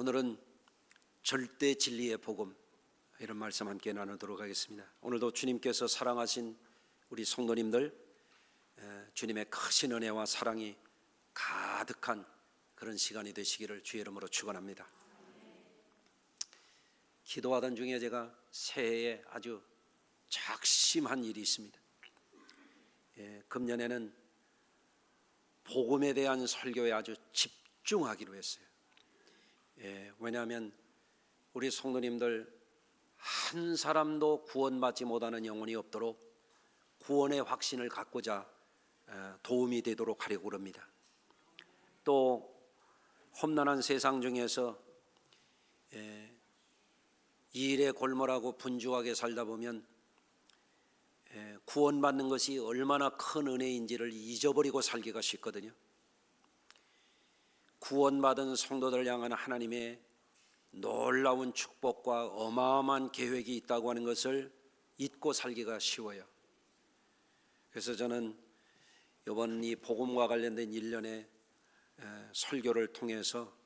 오늘은 절대 진리의 복음, 이런 말씀 함께 나누도록 하겠습니다. 오늘도 주님께서 사랑하신 우리 성도님들, 주님의 크신 은혜와 사랑이 가득한 그런 시간이 되시기를 주의 이름으로 축원합니다. 기도하던 중에 제가 새해에 아주 작심한 일이 있습니다. 금년에는 복음에 대한 설교에 아주 집중하기로 했어요. 왜냐하면 우리 성도님들 한 사람도 구원받지 못하는 영혼이 없도록 구원의 확신을 갖고자 도움이 되도록 하려고 합니다. 또 험난한 세상 중에서 이 일에 골몰하고 분주하게 살다 보면 구원받는 것이 얼마나 큰 은혜인지를 잊어버리고 살기가 쉽거든요. 구원받은 성도들 향한 하나님의 놀라운 축복과 어마어마한 계획이 있다고 하는 것을 잊고 살기가 쉬워요. 그래서 저는 이번 이 복음과 관련된 일련의 설교를 통해서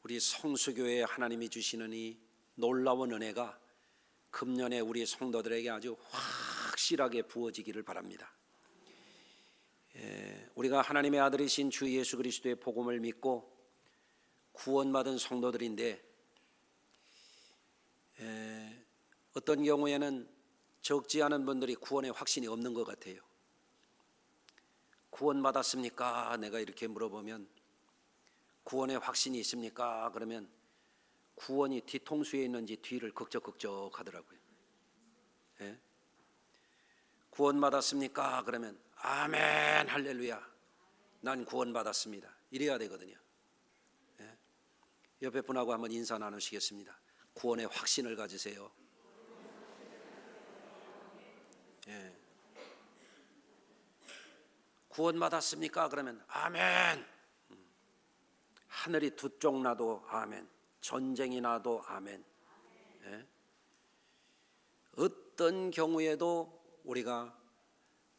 우리 성수교회에 하나님이 주시는 이 놀라운 은혜가 금년에 우리 성도들에게 아주 확실하게 부어지기를 바랍니다. 우리가 하나님의 아들이신 주 예수 그리스도의 복음을 믿고 구원받은 성도들인데 어떤 경우에는 적지 않은 분들이 구원의 확신이 없는 것 같아요. 구원받았습니까? 내가 이렇게 물어보면 구원의 확신이 있습니까? 그러면 구원이 뒤통수에 있는지 뒤를 극적극적 하더라고요. 구원받았습니까? 그러면 아멘 할렐루야, 난 구원받았습니다, 이래야 되거든요. 옆에 분하고 한번 인사 나누시겠습니다. 구원의 확신을 가지세요. 구원받았습니까? 그러면 아멘. 하늘이 두 쪽 나도 아멘, 전쟁이 나도 아멘. 어떤 경우에도 우리가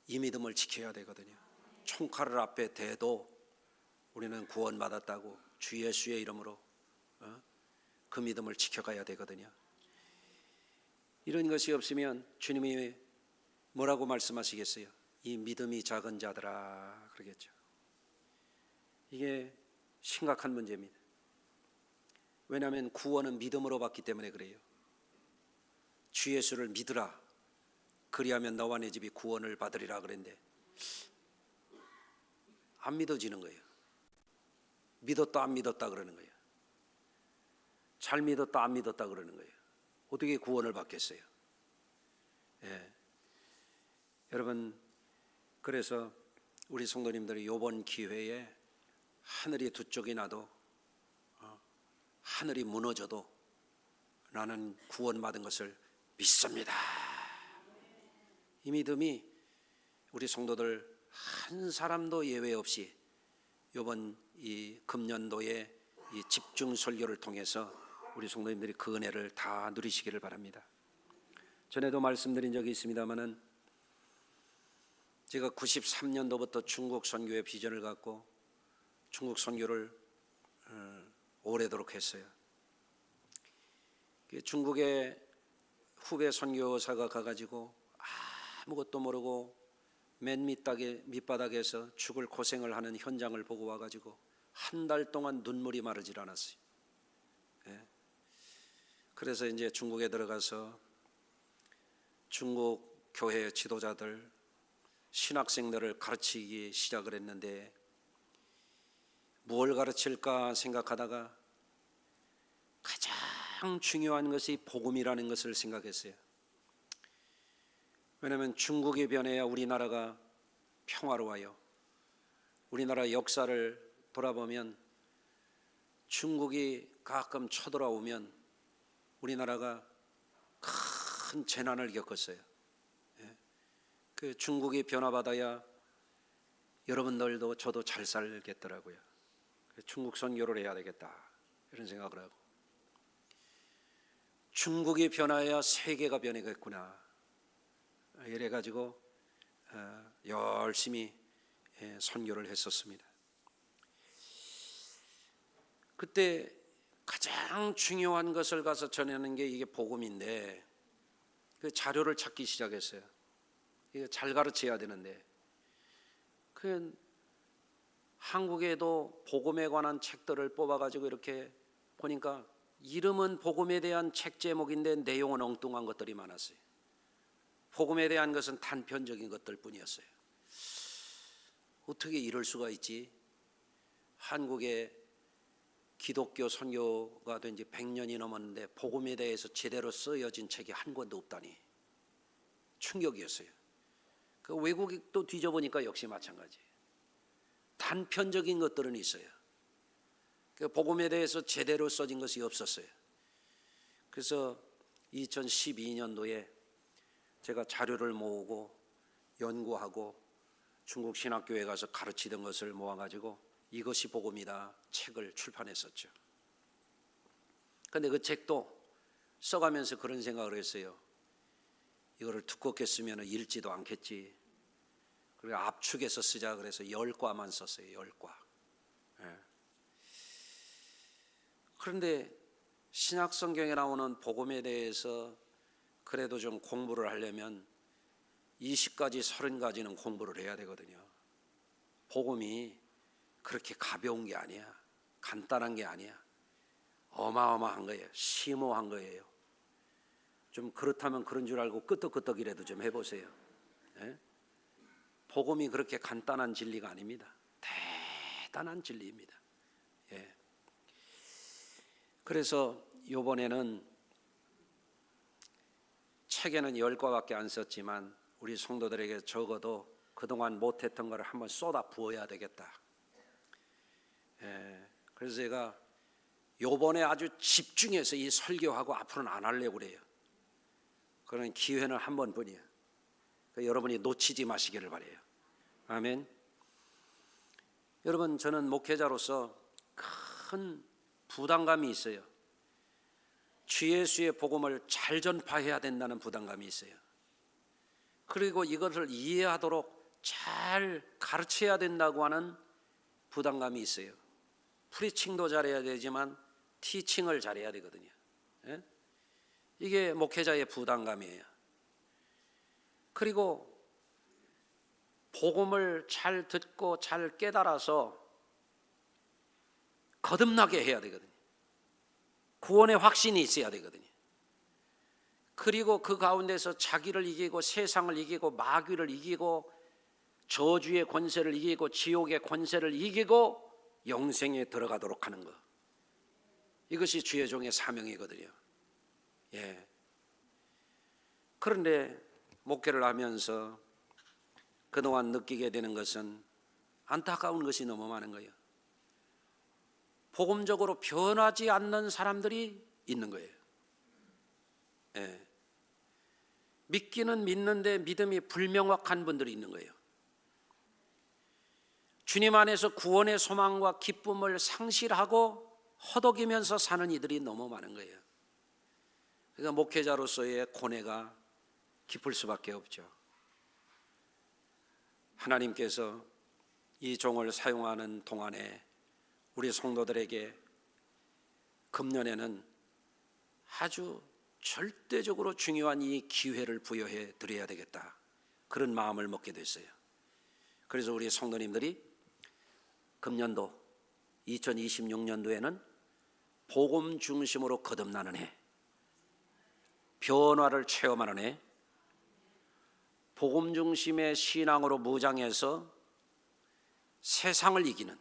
이 믿음을 지켜야 되거든요. 총칼을 앞에 대도 우리는 구원받았다고 주 예수의 이름으로 그 믿음을 지켜가야 되거든요. 이런 것이 없으면 주님이 뭐라고 말씀하시겠어요? 이 믿음이 작은 자들아 그러겠죠. 이게 심각한 문제입니다. 왜냐하면 구원은 믿음으로 받기 때문에 그래요. 주 예수를 믿으라, 그리하면 너와 내 집이 구원을 받으리라 그랬는데 안 믿어지는 거예요. 믿었다 안 믿었다 그러는 거예요. 잘 믿었다 안 믿었다 그러는 거예요. 어떻게 구원을 받겠어요? 여러분, 그래서 우리 성도님들이 이번 기회에 하늘이 두 쪽이 나도 하늘이 무너져도 나는 구원받은 것을 믿습니다. 이 믿음이 우리 성도들 한 사람도 예외 없이 이번 이 금년도의 이 집중 설교를 통해서 우리 성도님들이 그 은혜를 다 누리시기를 바랍니다. 전에도 말씀드린 적이 있습니다마는 제가 93년도부터 중국 선교의 비전을 갖고 중국 선교를 오래도록 했어요. 중국의 후배 선교사가 가가지고 아무것도 모르고 맨 밑바닥에서 죽을 고생을 하는 현장을 보고 와가지고 한 달 동안 눈물이 마르질 않았어요. 그래서 이제 중국에 들어가서 중국 교회 지도자들, 신학생들을 가르치기 시작을 했는데 뭘 가르칠까 생각하다가 가장 중요한 것이 복음이라는 것을 생각했어요. 왜냐하면 중국이 변해야 우리나라가 평화로워요. 우리나라 역사를 돌아보면 중국이 가끔 쳐들어오면 우리나라가 큰 재난을 겪었어요. 그 중국이 변화받아야 여러분들도 저도 잘 살겠더라고요. 중국 선교를 해야 되겠다 이런 생각을 하고, 중국이 변화해야 세계가 변하겠구나 이래가지고 열심히 선교를 했었습니다. 그때 가장 중요한 것을 가서 전하는 게 이게 복음인데 그 자료를 찾기 시작했어요. 이거 잘 가르쳐야 되는데 그 한국에도 복음에 관한 책들을 뽑아가지고 이렇게 보니까 이름은 복음에 대한 책 제목인데 내용은 엉뚱한 것들이 많았어요. 복음에 대한 것은 단편적인 것들 뿐이었어요. 어떻게 이럴 수가 있지? 한국에 기독교 선교가 된 지 100년이 넘었는데 복음에 대해서 제대로 쓰여진 책이 한 권도 없다니 충격이었어요. 그 외국도 뒤져보니까 역시 마찬가지예요. 단편적인 것들은 있어요. 그 복음에 대해서 제대로 써진 것이 없었어요. 그래서 2012년도에 제가 자료를 모으고 연구하고 중국 신학교에 가서 가르치던 것을 모아가지고 이것이 복음이다 책을 출판했었죠. 그런데 그 책도 써가면서 그런 생각을 했어요. 이거를 두껍게 쓰면 읽지도 않겠지. 그리고 압축해서 쓰자 그래서 10과만 썼어요. 10과. 예. 그런데 신약 성경에 나오는 복음에 대해서 그래도 좀 공부를 하려면 20가지 30가지는 공부를 해야 되거든요. 복음이 그렇게 가벼운 게 아니야. 간단한 게 아니야. 어마어마한 거예요. 심오한 거예요. 좀 그렇다면 그런 줄 알고 끄떡끄떡이라도 좀 해보세요. 예? 복음이 그렇게 간단한 진리가 아닙니다. 대단한 진리입니다. 예. 그래서 이번에는 책에는 10과밖에 안 썼지만 우리 성도들에게 적어도 그동안 못했던 것을 한번 쏟아 부어야 되겠다. 예. 그래서 제가 이번에 아주 집중해서 이 설교하고 앞으로는 안 하려고 그래요. 그런 기회는 한 번뿐이에요. 여러분이 놓치지 마시기를 바라요. 아멘. 여러분, 저는 목회자로서 큰 부담감이 있어요. 주 예수의 복음을 잘 전파해야 된다는 부담감이 있어요. 그리고 이것을 이해하도록 잘 가르쳐야 된다고 하는 부담감이 있어요. 프리칭도 잘해야 되지만 티칭을 잘해야 되거든요. 예? 이게 목회자의 부담감이에요. 그리고 복음을 잘 듣고 잘 깨달아서 거듭나게 해야 되거든요. 구원의 확신이 있어야 되거든요. 그리고 그 가운데서 자기를 이기고 세상을 이기고 마귀를 이기고 저주의 권세를 이기고 지옥의 권세를 이기고 영생에 들어가도록 하는 것. 이것이 주의 종의 사명이거든요. 예. 그런데 목회를 하면서 그동안 느끼게 되는 것은 안타까운 것이 너무 많은 거예요. 복음적으로 변하지 않는 사람들이 있는 거예요. 예. 믿기는 믿는데 믿음이 불명확한 분들이 있는 거예요. 주님 안에서 구원의 소망과 기쁨을 상실하고 허덕이면서 사는 이들이 너무 많은 거예요. 그러니까 목회자로서의 고뇌가 깊을 수밖에 없죠. 하나님께서 이 종을 사용하는 동안에 우리 성도들에게 금년에는 아주 절대적으로 중요한 이 기회를 부여해 드려야 되겠다. 그런 마음을 먹게 됐어요. 그래서 우리 성도님들이 금년도 2026년도에는 복음 중심으로 거듭나는 해, 변화를 체험하는 해, 복음 중심의 신앙으로 무장해서 세상을 이기는,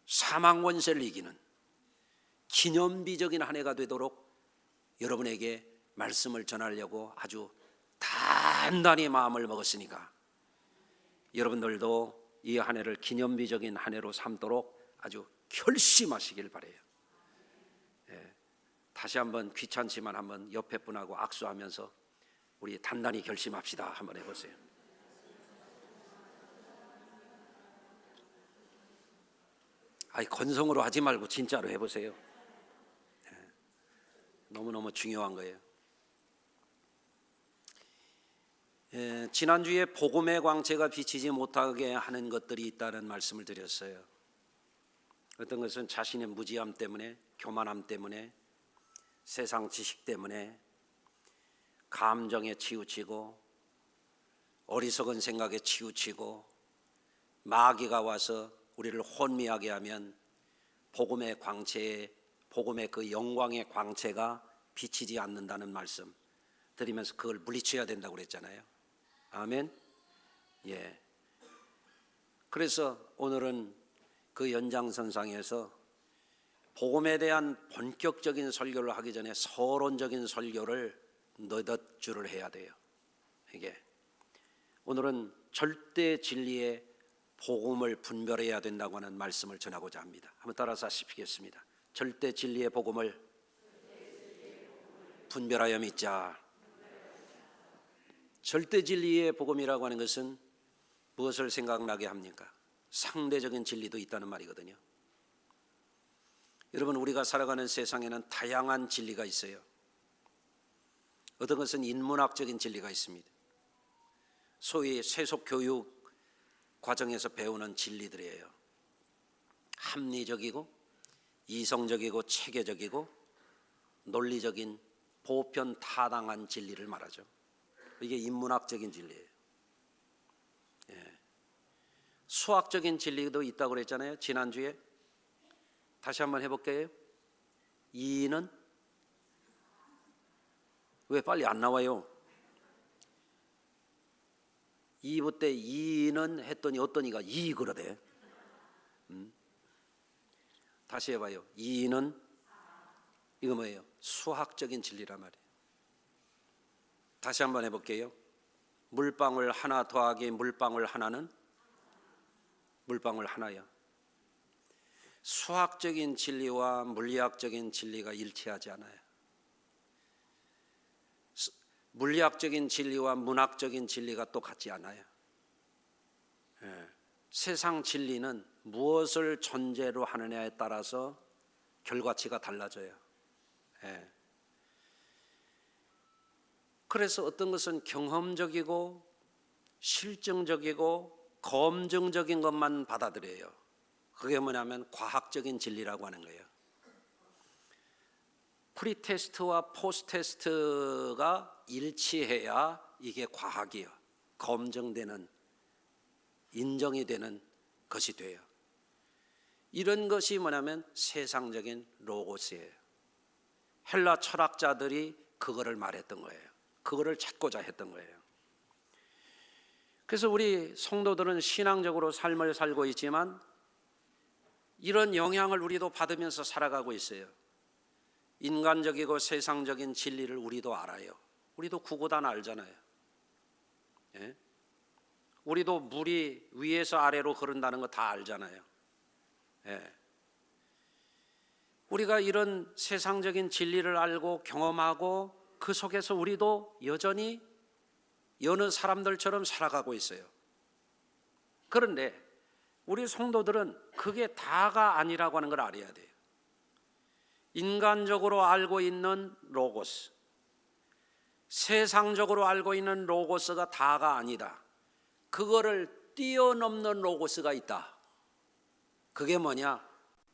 사망 권세를 이기는 기념비적인 한 해가 되도록 여러분에게 말씀을 전하려고 아주 단단히 마음을 먹었으니까 여러분들도 이 한 해를 기념비적인 한 해로 삼도록 아주 결심하시길 바라요. 예, 다시 한번 귀찮지만 한번 옆에 분하고 악수하면서 우리 단단히 결심합시다. 한번 해보세요. 아니, 건성으로 하지 말고 진짜로 해보세요. 예, 너무너무 중요한 거예요. 예, 지난주에 복음의 광채가 비치지 못하게 하는 것들이 있다는 말씀을 드렸어요. 어떤 것은 자신의 무지함 때문에, 교만함 때문에, 세상 지식 때문에, 감정에 치우치고 어리석은 생각에 치우치고 마귀가 와서 우리를 혼미하게 하면 복음의 광채에, 복음의 그 영광의 광채가 비치지 않는다는 말씀 드리면서 그걸 물리쳐야 된다고 그랬잖아요. 아멘. 예. 그래서 오늘은 그 연장선상에서 복음에 대한 본격적인 설교를 하기 전에 서론적인 설교를 너댓 줄을 해야 돼요. 이게 오늘은 절대 진리의 복음을 분별해야 된다고 하는 말씀을 전하고자 합니다. 한번 따라서 하시겠습니다. 절대 진리의 복음을 분별하여 믿자. 절대 진리의 복음이라고 하는 것은 무엇을 생각나게 합니까? 상대적인 진리도 있다는 말이거든요. 여러분, 우리가 살아가는 세상에는 다양한 진리가 있어요. 어떤 것은 인문학적인 진리가 있습니다. 소위 세속 교육 과정에서 배우는 진리들이에요. 합리적이고 이성적이고 체계적이고 논리적인 보편 타당한 진리를 말하죠. 이게 인문학적인 진리예요. 예. 수학적인 진리도 있다고 그랬잖아요. 지난주에. 다시 한번 해볼게요. 이는 왜 빨리 안 나와요? 2부 때 이는 했더니 어떤 이가 이 그러대. 다시 해봐요. 이는 이거 뭐예요? 수학적인 진리란 말이에요. 다시 한번 해볼게요. 물방울 하나 더하기 물방울 하나는 물방울 하나요. 수학적인 진리와 물리학적인 진리가 일치하지 않아요. 물리학적인 진리와 문학적인 진리가 똑같지 않아요. 예. 세상 진리는 무엇을 전제로 하느냐에 따라서 결과치가 달라져요. 예. 그래서 어떤 것은 경험적이고 실증적이고 검증적인 것만 받아들여요. 그게 뭐냐면 과학적인 진리라고 하는 거예요. 프리테스트와 포스테스트가 일치해야 이게 과학이요. 검증되는, 인정이 되는 것이 돼요. 이런 것이 뭐냐면 세상적인 로고스예요. 헬라 철학자들이 그거를 말했던 거예요. 그거를 찾고자 했던 거예요. 그래서 우리 성도들은 신앙적으로 삶을 살고 있지만 이런 영향을 우리도 받으면서 살아가고 있어요. 인간적이고 세상적인 진리를 우리도 알아요. 우리도 구구단 알잖아요. 예? 우리도 물이 위에서 아래로 흐른다는 거 다 알잖아요. 예. 우리가 이런 세상적인 진리를 알고 경험하고 그 속에서 우리도 여전히 여느 사람들처럼 살아가고 있어요. 그런데 우리 성도들은 그게 다가 아니라고 하는 걸 알아야 돼요. 인간적으로 알고 있는 로고스, 세상적으로 알고 있는 로고스가 다가 아니다. 그거를 뛰어넘는 로고스가 있다. 그게 뭐냐?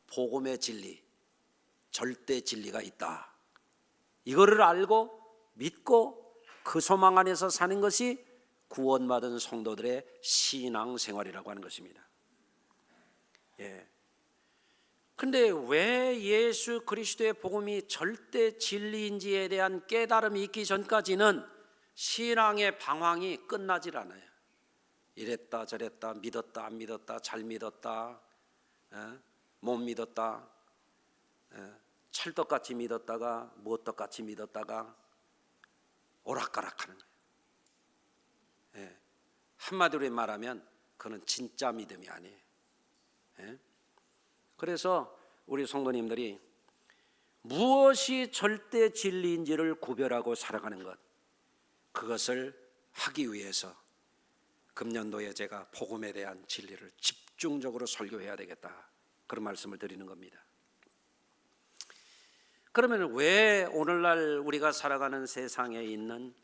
복음의 진리, 절대 진리가 있다. 이거를 알고 믿고 그 소망 안에서 사는 것이 구원받은 성도들의 신앙생활이라고 하는 것입니다. 예. 근데 왜 예수 그리스도의 복음이 절대 진리인지에 대한 깨달음이 있기 전까지는 신앙의 방황이 끝나질 않아요. 이랬다 저랬다, 믿었다 안 믿었다, 잘 믿었다, 못 믿었다, 찰떡같이 믿었다가 무엇떡같이 믿었다가 오락가락하는 거예요. 예. 한마디로 말하면 그건 진짜 믿음이 아니에요. 예. 그래서 우리 성도님들이 무엇이 절대 진리인지를 구별하고 살아가는 것, 그것을 하기 위해서 금년도에 제가 복음에 대한 진리를 집중적으로 설교해야 되겠다, 그런 말씀을 드리는 겁니다. 그러면 왜 오늘날 우리가 살아가는 세상에 있는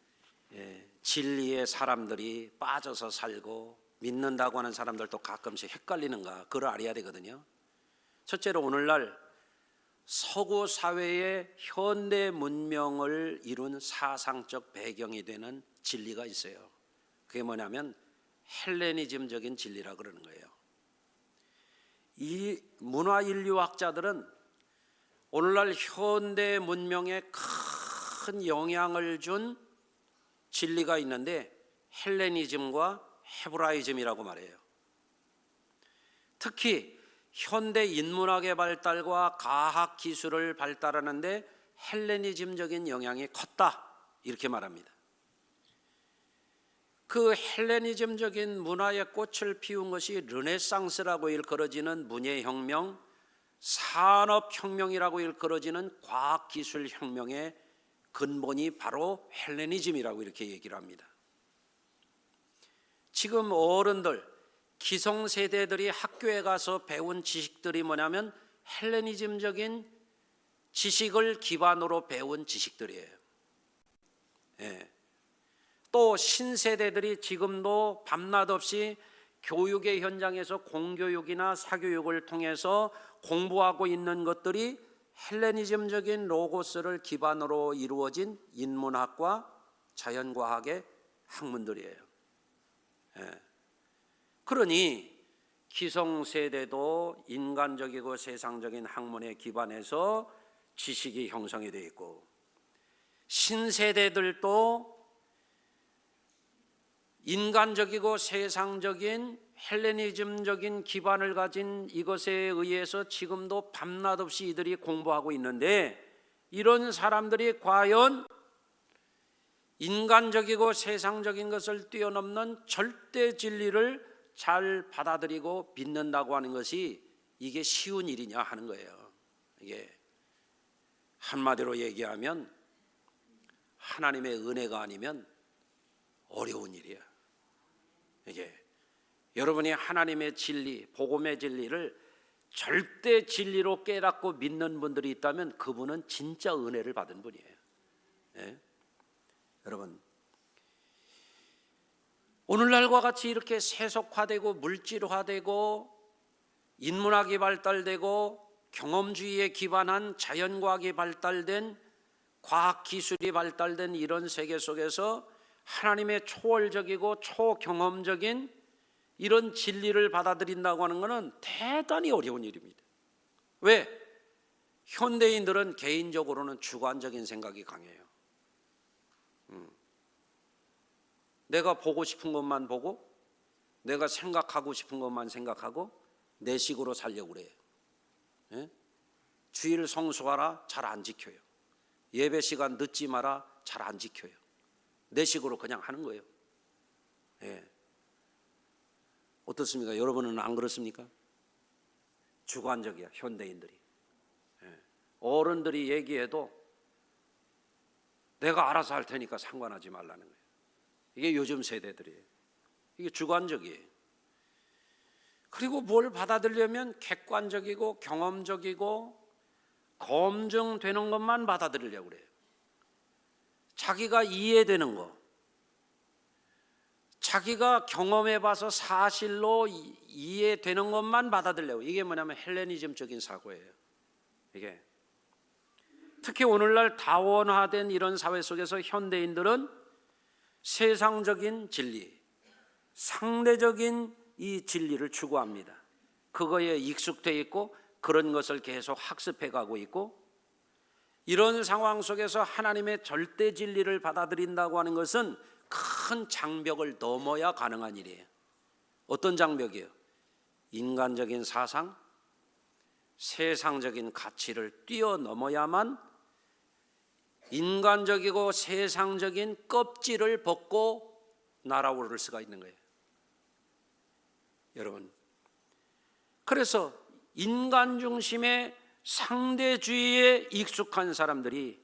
진리의 사람들이 빠져서 살고 믿는다고 하는 사람들도 가끔씩 헷갈리는가, 그걸 알아야 되거든요. 첫째로 오늘날 서구 사회의 현대 문명을 이룬 사상적 배경이 되는 진리가 있어요. 그게 뭐냐면 헬레니즘적인 진리라 그러는 거예요. 이 문화인류학자들은 오늘날 현대 문명에 큰 영향을 준 진리가 있는데 헬레니즘과 헤브라이즘이라고 말해요. 특히 현대 인문학의 발달과 과학 기술을 발달하는데 헬레니즘적인 영향이 컸다 이렇게 말합니다. 그 헬레니즘적인 문화의 꽃을 피운 것이 르네상스라고 일컬어지는 문예혁명, 산업혁명이라고 일컬어지는 과학기술혁명의 근본이 바로 헬레니즘이라고 이렇게 얘기를 합니다. 지금 어른들, 기성세대들이 학교에 가서 배운 지식들이 뭐냐면 헬레니즘적인 지식을 기반으로 배운 지식들이에요. 예. 또 신세대들이 지금도 밤낮 없이 교육의 현장에서 공교육이나 사교육을 통해서 공부하고 있는 것들이 헬레니즘적인 로고스를 기반으로 이루어진 인문학과 자연과학의 학문들이에요. 예. 그러니 기성세대도 인간적이고 세상적인 학문에 기반해서 지식이 형성이 되어 있고, 신세대들도 인간적이고 세상적인 헬레니즘적인 기반을 가진 이것에 의해서 지금도 밤낮 없이 이들이 공부하고 있는데, 이런 사람들이 과연 인간적이고 세상적인 것을 뛰어넘는 절대 진리를 잘 받아들이고 믿는다고 하는 것이 이게 쉬운 일이냐 하는 거예요. 이게 한마디로 얘기하면 하나님의 은혜가 아니면 어려운 일이야. 이게 여러분이 하나님의 진리, 복음의 진리를 절대 진리로 깨닫고 믿는 분들이 있다면 그분은 진짜 은혜를 받은 분이에요. 예? 여러분, 오늘날과 같이 이렇게 세속화되고 물질화되고 인문학이 발달되고 경험주의에 기반한 자연과학이 발달된 과학기술이 발달된 이런 세계 속에서 하나님의 초월적이고 초경험적인 이런 진리를 받아들인다고 하는 것은 대단히 어려운 일입니다. 왜? 현대인들은 개인적으로는 주관적인 생각이 강해요. 내가 보고 싶은 것만 보고, 내가 생각하고 싶은 것만 생각하고 내 식으로 살려고 그래요. 예? 주일 성수하라, 잘 안 지켜요. 예배 시간 늦지 마라, 잘 안 지켜요. 내 식으로 그냥 하는 거예요. 예. 어떻습니까? 여러분은 안 그렇습니까? 주관적이야, 현대인들이. 예. 어른들이 얘기해도 내가 알아서 할 테니까 상관하지 말라는 거예요. 이게 요즘 세대들이에요. 이게 주관적이에요. 그리고 뭘 받아들이려면 객관적이고 경험적이고 검증되는 것만 받아들이려고 그래요. 자기가 이해되는 거, 자기가 경험해봐서 사실로 이해되는 것만 받아들이려고. 이게 뭐냐면 헬레니즘적인 사고예요. 이게 특히 오늘날 다원화된 이런 사회 속에서 현대인들은 세상적인 진리, 상대적인 이 진리를 추구합니다. 그거에 익숙되어 있고 그런 것을 계속 학습해 가고 있고, 이런 상황 속에서 하나님의 절대 진리를 받아들인다고 하는 것은 큰 장벽을 넘어야 가능한 일이에요. 어떤 장벽이에요? 인간적인 사상, 세상적인 가치를 뛰어넘어야만 인간적이고 세상적인 껍질을 벗고 날아오를 수가 있는 거예요. 여러분, 그래서 인간 중심의 상대주의에 익숙한 사람들이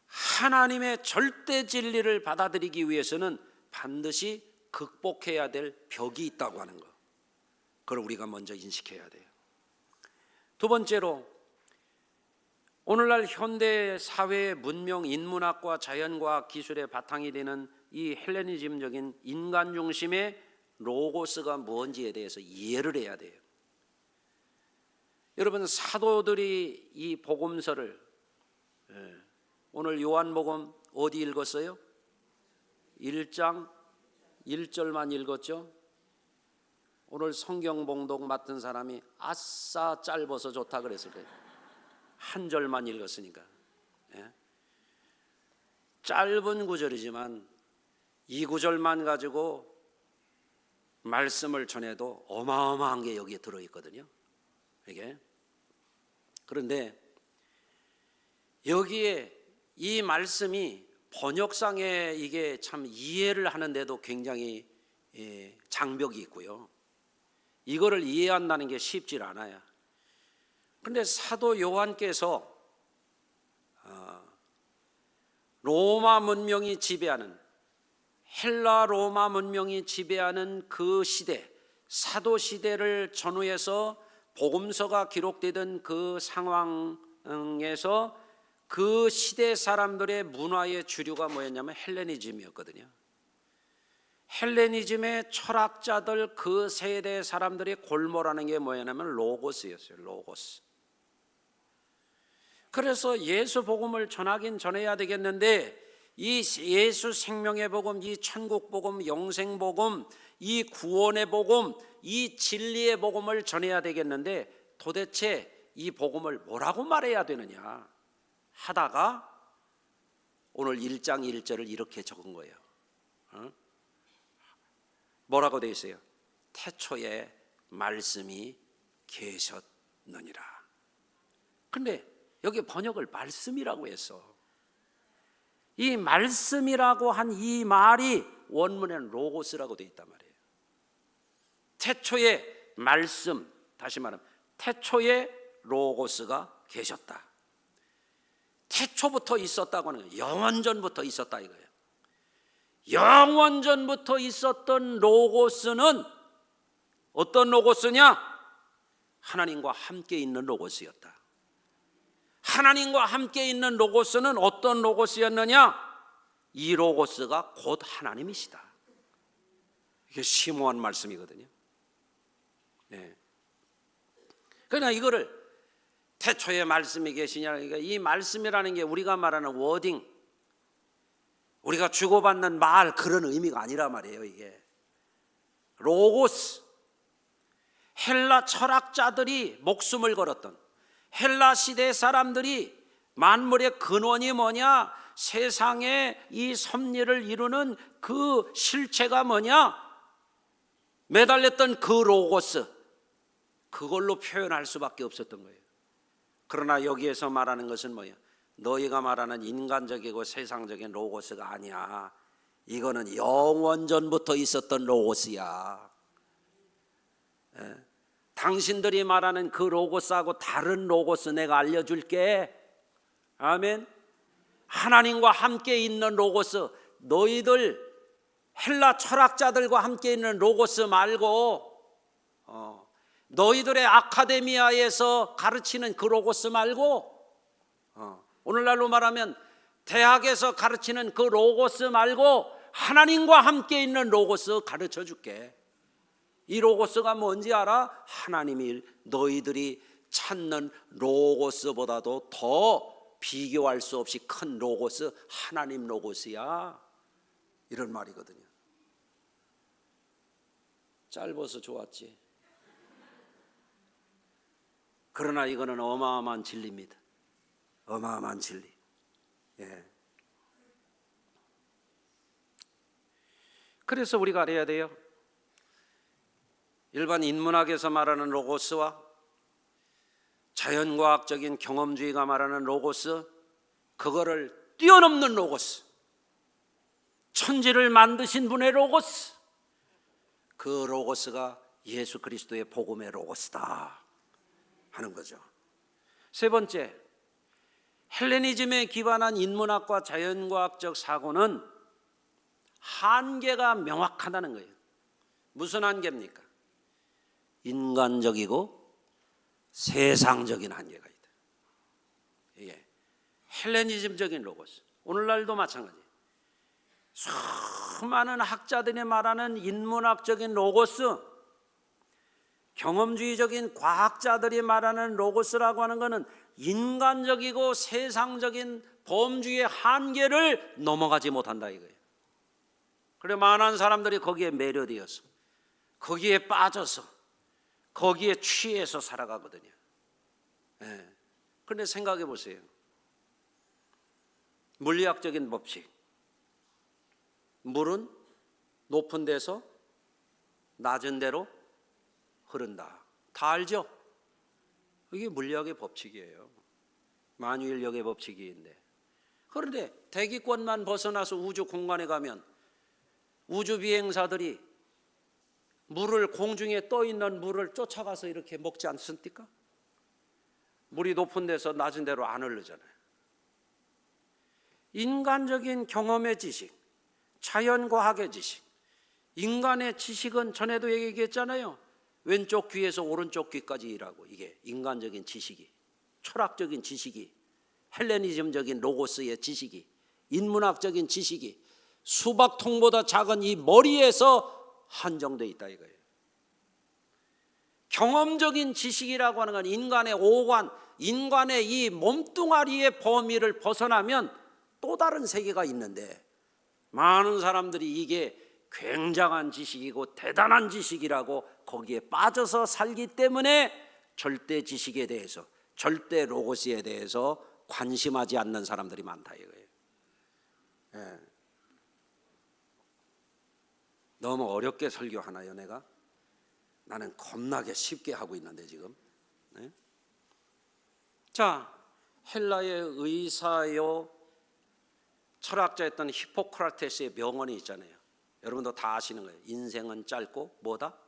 하나님의 절대 진리를 받아들이기 위해서는 반드시 극복해야 될 벽이 있다고 하는 것, 그걸 우리가 먼저 인식해야 돼요. 두 번째로, 오늘날 현대 사회의 문명, 인문학과 자연과학 기술의 바탕이 되는 이 헬레니즘적인 인간 중심의 로고스가 뭔지에 대해서 이해를 해야 돼요. 여러분, 사도들이 이 복음서를, 오늘 요한복음 어디 읽었어요? 1장 1절만 읽었죠? 오늘 성경 봉독 맡은 사람이 아싸 짧아서 좋다 그랬을 거예요. 한 절만 읽었으니까. 짧은 구절이지만 이 구절만 가지고 말씀을 전해도 어마어마한 게 여기에 들어있거든요. 이게. 그런데 여기에 이 말씀이 번역상에 이게 참 이해를 하는데도 굉장히 장벽이 있고요. 이거를 이해한다는 게 쉽지 않아요. 그런데 사도 요한께서 로마 문명이 지배하는, 헬라 로마 문명이 지배하는 그 시대, 사도 시대를 전후해서 복음서가 기록되던 그 상황에서 그 시대 사람들의 문화의 주류가 뭐였냐면 헬레니즘이었거든요. 헬레니즘의 철학자들, 그 세대 사람들이 골몰하는 게 뭐였냐면 로고스였어요. 로고스. 그래서 예수 복음을 전하긴 전해야 되겠는데, 이 예수 생명의 복음, 이 천국 복음, 영생 복음, 이 구원의 복음, 이 진리의 복음을 전해야 되겠는데 도대체 이 복음을 뭐라고 말해야 되느냐 하다가 오늘 1장 1절을 이렇게 적은 거예요. 뭐라고 되어 있어요? 태초에 말씀이 계셨느니라. 근데 여기 번역을 말씀이라고 했어. 이 말씀이라고 한 이 말이 원문에는 로고스라고 되어 있단 말이에요. 태초에 말씀, 다시 말하면 태초에 로고스가 계셨다. 태초부터 있었다고 하는 거예요. 영원전부터 있었다 이거예요. 영원전부터 있었던 로고스는 어떤 로고스냐? 하나님과 함께 있는 로고스였다. 하나님과 함께 있는 로고스는 어떤 로고스였느냐? 이 로고스가 곧 하나님이시다. 이게 심오한 말씀이거든요. 네. 그러나 이거를 태초에 말씀이 계시냐, 그러니까 이 말씀이라는 게 우리가 말하는 워딩, 우리가 주고받는 말, 그런 의미가 아니라 말이에요. 이게 로고스, 헬라 철학자들이 목숨을 걸었던, 헬라 시대 사람들이 만물의 근원이 뭐냐, 세상의 이 섭리를 이루는 그 실체가 뭐냐, 매달렸던 그 로고스, 그걸로 표현할 수밖에 없었던 거예요. 그러나 여기에서 말하는 것은 뭐예요? 너희가 말하는 인간적이고 세상적인 로고스가 아니야. 이거는 영원전부터 있었던 로고스야. 당신들이 말하는 그 로고스하고 다른 로고스 내가 알려줄게. 아멘. 하나님과 함께 있는 로고스, 너희들 헬라 철학자들과 함께 있는 로고스 말고 너희들의 아카데미아에서 가르치는 그 로고스 말고, 오늘날로 말하면 대학에서 가르치는 그 로고스 말고 하나님과 함께 있는 로고스 가르쳐 줄게. 이 로고스가 뭔지 알아? 하나님이 너희들이 찾는 로고스보다도 더 비교할 수 없이 큰 로고스, 하나님 로고스야. 이런 말이거든요. 짧아서 좋았지. 그러나 이거는 어마어마한 진리입니다. 어마어마한 진리. 예. 그래서 우리가 알아야 돼요. 일반 인문학에서 말하는 로고스와 자연과학적인 경험주의가 말하는 로고스, 그거를 뛰어넘는 로고스, 천지를 만드신 분의 로고스, 그 로고스가 예수 그리스도의 복음의 로고스다 하는 거죠. 세 번째, 헬레니즘에 기반한 인문학과 자연과학적 사고는 한계가 명확하다는 거예요. 무슨 한계입니까? 인간적이고 세상적인 한계가 있다. 이게 헬레니즘적인 로고스. 오늘날도 마찬가지예요. 수많은 학자들이 말하는 인문학적인 로고스, 경험주의적인 과학자들이 말하는 로고스라고 하는 것은 인간적이고 세상적인 범주의 한계를 넘어가지 못한다 이거예요. 그래 많은 사람들이 거기에 매료되어서 거기에 빠져서 거기에 취해서 살아가거든요. 그런데 생각해 보세요. 물리학적인 법칙, 물은 높은 데서 낮은 데로 흐른다. 다 알죠? 이게 물리학의 법칙이에요. 만유인력의 법칙인데. 그런데 대기권만 벗어나서 우주 공간에 가면 우주 비행사들이 물을, 공중에 떠 있는 물을 쫓아가서 이렇게 먹지 않습니까? 물이 높은 데서 낮은 데로 안 흐르잖아요. 인간적인 경험의 지식, 자연과학의 지식, 인간의 지식은 전에도 얘기했잖아요. 왼쪽 귀에서 오른쪽 귀까지 일하고, 이게 인간적인 지식이, 철학적인 지식이, 헬레니즘적인 로고스의 지식이, 인문학적인 지식이 수박통보다 작은 이 머리에서 한정되어 있다 이거예요. 경험적인 지식이라고 하는 건 인간의 오관, 인간의 이 몸뚱아리의 범위를 벗어나면 또 다른 세계가 있는데, 많은 사람들이 이게 굉장한 지식이고 대단한 지식이라고 거기에 빠져서 살기 때문에 절대 지식에 대해서, 절대 로고스에 대해서 관심하지 않는 사람들이 많다 이거예요. 너무 어렵게 설교하나요 내가? 나는 겁나게 쉽게 하고 있는데 지금. 자, 헬라의 의사요 철학자였던 히포크라테스의 명언이 있잖아요. 여러분도 다 아시는 거예요. 인생은 짧고 뭐다?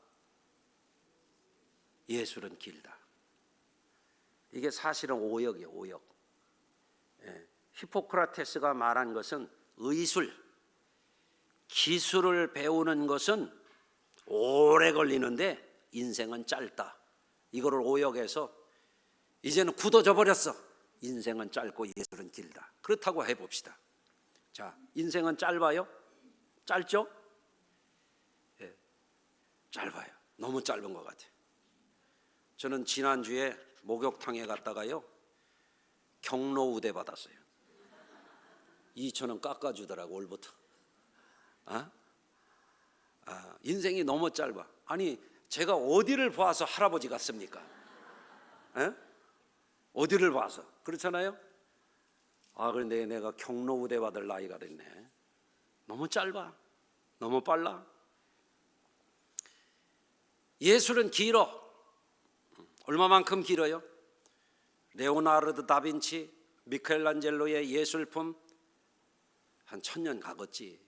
예술은 길다. 이게 사실은 오역이에요. 오역. 히포크라테스가 말한 것은 의술, 기술을 배우는 것은 오래 걸리는데 인생은 짧다. 이거를 오역해서 이제는 굳어져 버렸어. 인생은 짧고 예술은 길다. 그렇다고 해봅시다. 자, 인생은 짧아요? 짧죠? 짧아요. 너무 짧은 것 같아요. 저는 지난주에 목욕탕에 갔다가요 경로 우대 받았어요. 2,000원 깎아주더라고 올부터. 인생이 너무 짧아. 아니 제가 어디를 봐서 할아버지 같습니까? 어디를 봐서 그렇잖아요. 그런데 내가 경로 우대 받을 나이가 됐네. 너무 짧아. 너무 빨라. 예술은 길어. 얼마만큼 길어요? 레오나르도 다빈치, 미켈란젤로의 예술품 한 1000년 가겠지.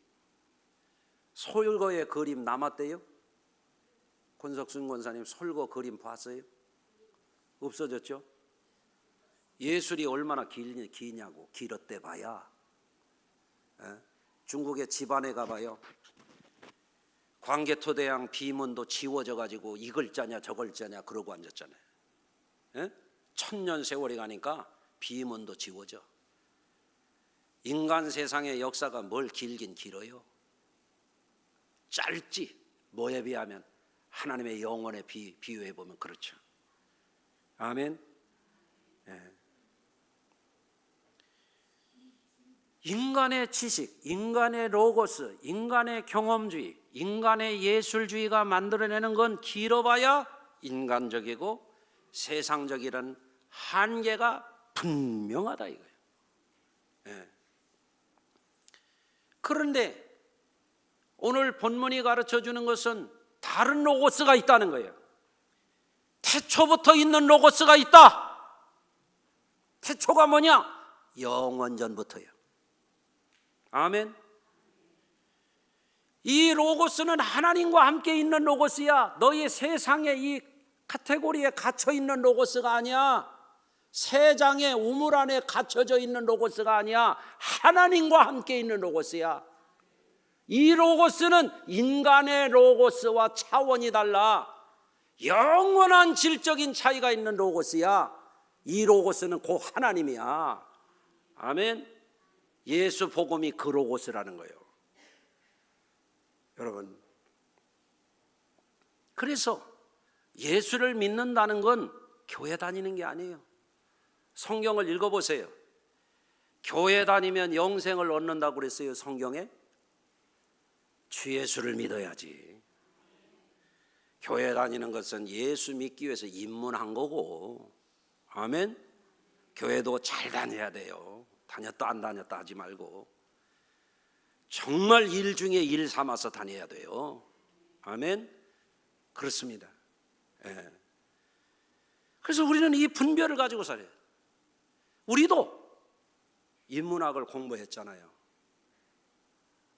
솔거의 그림 남았대요? 권석순 권사님 솔거 그림 봤어요? 없어졌죠? 예술이 얼마나 기냐고. 길었대 봐야. 중국의 집안에 가봐요. 광개토대왕 비문도 지워져 가지고 이 글자냐 저 글자냐 그러고 앉았잖아요. 1000년 세월이 가니까 비문도 지워져. 인간 세상의 역사가 뭘 길긴 길어요. 짧지. 뭐에 비하면 하나님의 영혼에 비유해 보면 그렇죠. 아멘. 인간의 지식, 인간의 로고스, 인간의 경험주의, 인간의 예술주의가 만들어내는 건 길어봐야 인간적이고 세상적이라는 한계가 분명하다 이거예요. 그런데 오늘 본문이 가르쳐주는 것은 다른 로고스가 있다는 거예요. 태초부터 있는 로고스가 있다. 태초가 뭐냐? 영원전부터요. 아멘. 이 로고스는 하나님과 함께 있는 로고스야. 너희 세상의 이 카테고리에 갇혀 있는 로고스가 아니야. 세 장의 우물 안에 갇혀져 있는 로고스가 아니야. 하나님과 함께 있는 로고스야. 이 로고스는 인간의 로고스와 차원이 달라. 영원한 질적인 차이가 있는 로고스야. 이 로고스는 곧 하나님이야. 아멘. 예수 복음이 그 로고스라는 거예요. 여러분, 그래서 예수를 믿는다는 건 교회 다니는 게 아니에요. 성경을 읽어보세요. 교회 다니면 영생을 얻는다고 그랬어요, 성경에? 주 예수를 믿어야지. 교회 다니는 것은 예수 믿기 위해서 입문한 거고, 아멘? 교회도 잘 다녀야 돼요. 다녔다 안 다녔다 하지 말고 정말 일 중에 일 삼아서 다녀야 돼요. 아멘? 그렇습니다. 예. 그래서 우리는 이 분별을 가지고 살아요. 우리도 인문학을 공부했잖아요.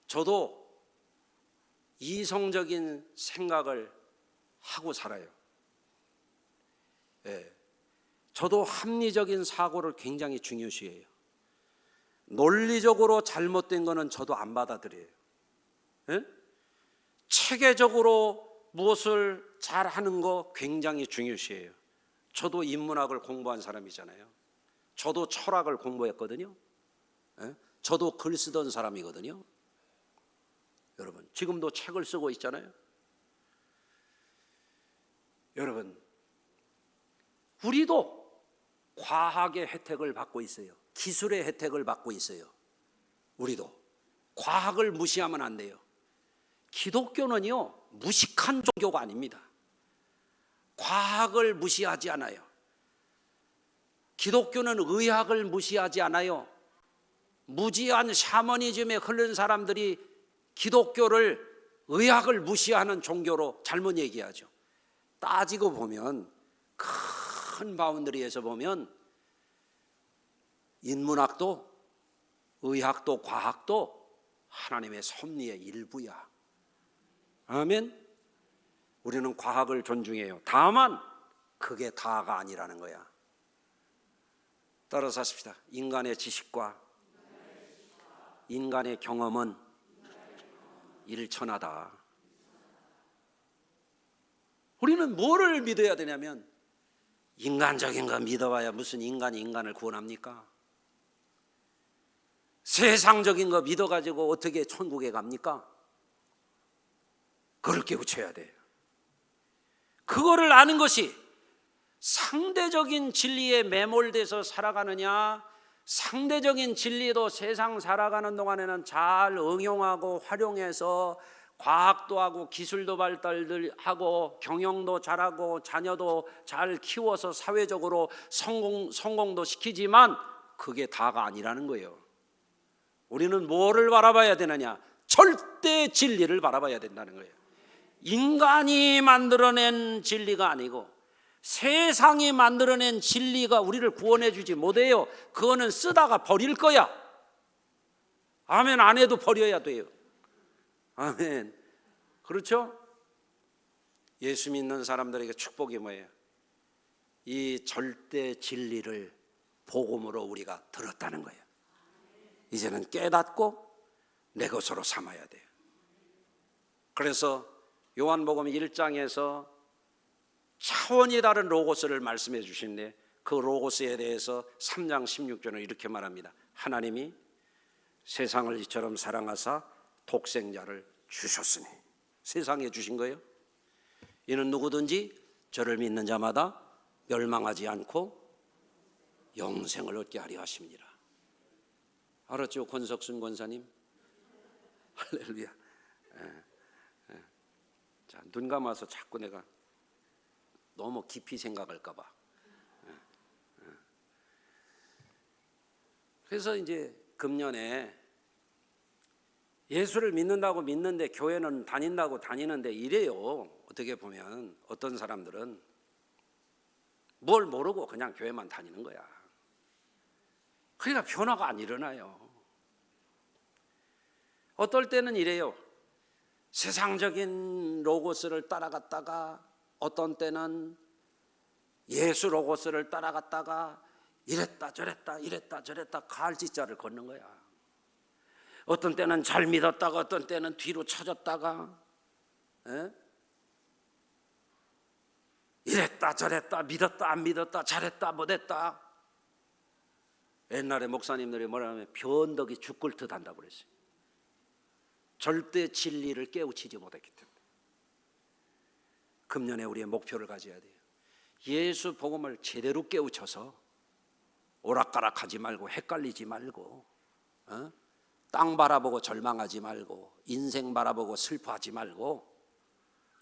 저도 이성적인 생각을 하고 살아요. 예. 저도 합리적인 사고를 굉장히 중요시해요. 논리적으로 잘못된 거는 저도 안 받아들여요. 예? 체계적으로 무엇을 잘하는 거 굉장히 중요시해요. 저도 인문학을 공부한 사람이잖아요. 저도 철학을 공부했거든요. 예? 저도 글 쓰던 사람이거든요. 여러분, 지금도 책을 쓰고 있잖아요. 여러분, 우리도 과학의 혜택을 받고 있어요. 기술의 혜택을 받고 있어요. 우리도 과학을 무시하면 안 돼요. 기독교는요, 무식한 종교가 아닙니다. 과학을 무시하지 않아요. 기독교는 의학을 무시하지 않아요. 무지한 샤머니즘에 흐른 사람들이 기독교를 의학을 무시하는 종교로 잘못 얘기하죠. 따지고 보면 큰 바운더리에서 보면 인문학도 의학도 과학도 하나님의 섭리의 일부야. 아멘. 우리는 과학을 존중해요. 다만 그게 다가 아니라는 거야. 따라서 하십시다. 인간의 지식과 인간의 경험은 일천하다. 우리는 뭐를 믿어야 되냐면 인간적인 거 믿어봐야 무슨 인간이 인간을 구원합니까? 세상적인 거 믿어가지고 어떻게 천국에 갑니까? 그걸 깨우쳐야 돼요. 그거를 아는 것이 상대적인 진리에 매몰돼서 살아가느냐, 상대적인 진리도 세상 살아가는 동안에는 잘 응용하고 활용해서 과학도 하고 기술도 발달하고 경영도 잘하고 자녀도 잘 키워서 사회적으로 성공도 시키지만 그게 다가 아니라는 거예요. 우리는 뭐를 바라봐야 되느냐? 절대 진리를 바라봐야 된다는 거예요. 인간이 만들어낸 진리가 아니고 세상이 만들어낸 진리가 우리를 구원해 주지 못해요. 그거는 쓰다가 버릴 거야. 아멘. 안 해도 버려야 돼요. 아멘. 그렇죠? 예수 믿는 사람들에게 축복이 뭐예요? 이 절대 진리를 복음으로 우리가 들었다는 거예요. 이제는 깨닫고 내 것으로 삼아야 돼요. 그래서 요한복음 1장에서 차원이 다른 로고스를 말씀해 주시는데 그 로고스에 대해서 3장 16절은 이렇게 말합니다. 하나님이 세상을 이처럼 사랑하사 독생자를 주셨으니, 세상에 주신 거예요. 이는 누구든지 저를 믿는 자마다 멸망하지 않고 영생을 얻게 하려 하십니다. 알았죠? 권석순 권사님? 할렐루야. 자, 눈 감아서 자꾸 내가 너무 깊이 생각할까 봐. 그래서 이제 금년에 예수를 믿는다고 믿는데 교회는 다닌다고 다니는데 이래요. 어떻게 보면 어떤 사람들은 뭘 모르고 그냥 교회만 다니는 거야. 그러니까 변화가 안 일어나요. 어떨 때는 이래요. 세상적인 로고스를 따라갔다가 어떤 때는 예수 로고스를 따라갔다가 이랬다 저랬다 이랬다 저랬다 갈짓자를 걷는 거야. 어떤 때는 잘 믿었다가 어떤 때는 뒤로 쳐졌다가 이랬다 저랬다 믿었다 안 믿었다 잘했다 못했다. 옛날에 목사님들이 뭐라 하면 변덕이 죽글듯 한다고 그랬어요. 절대 진리를 깨우치지 못했기 때문에. 금년에 우리의 목표를 가져야 돼요. 예수 복음을 제대로 깨우쳐서 오락가락하지 말고 헷갈리지 말고, 땅 바라보고 절망하지 말고, 인생 바라보고 슬퍼하지 말고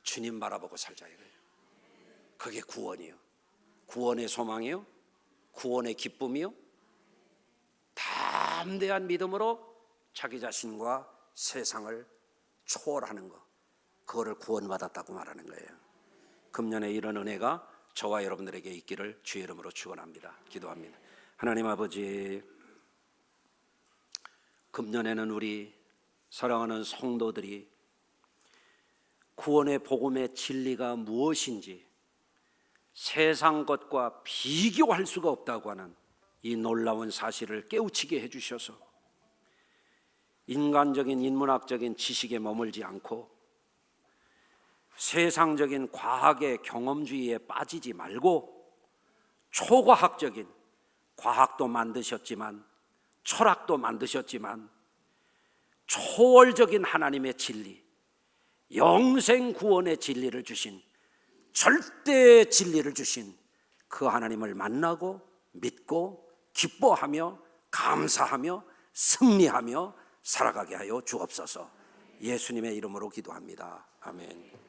주님 바라보고 살자 이거예요. 그게 구원이요. 구원의 소망이요. 구원의 기쁨이요. 담대한 믿음으로 자기 자신과 세상을 초월하는 것, 그거를 구원받았다고 말하는 거예요. 금년에 이런 은혜가 저와 여러분들에게 있기를 주의 이름으로 축원합니다. 기도합니다. 하나님 아버지, 금년에는 우리 사랑하는 성도들이 구원의 복음의 진리가 무엇인지 세상 것과 비교할 수가 없다고 하는 이 놀라운 사실을 깨우치게 해주셔서 인간적인 인문학적인 지식에 머물지 않고 세상적인 과학의 경험주의에 빠지지 말고 초과학적인, 과학도 만드셨지만 철학도 만드셨지만 초월적인 하나님의 진리, 영생 구원의 진리를 주신, 절대 진리를 주신 그 하나님을 만나고 믿고 기뻐하며 감사하며 승리하며 살아가게 하여 주옵소서. 예수님의 이름으로 기도합니다. 아멘.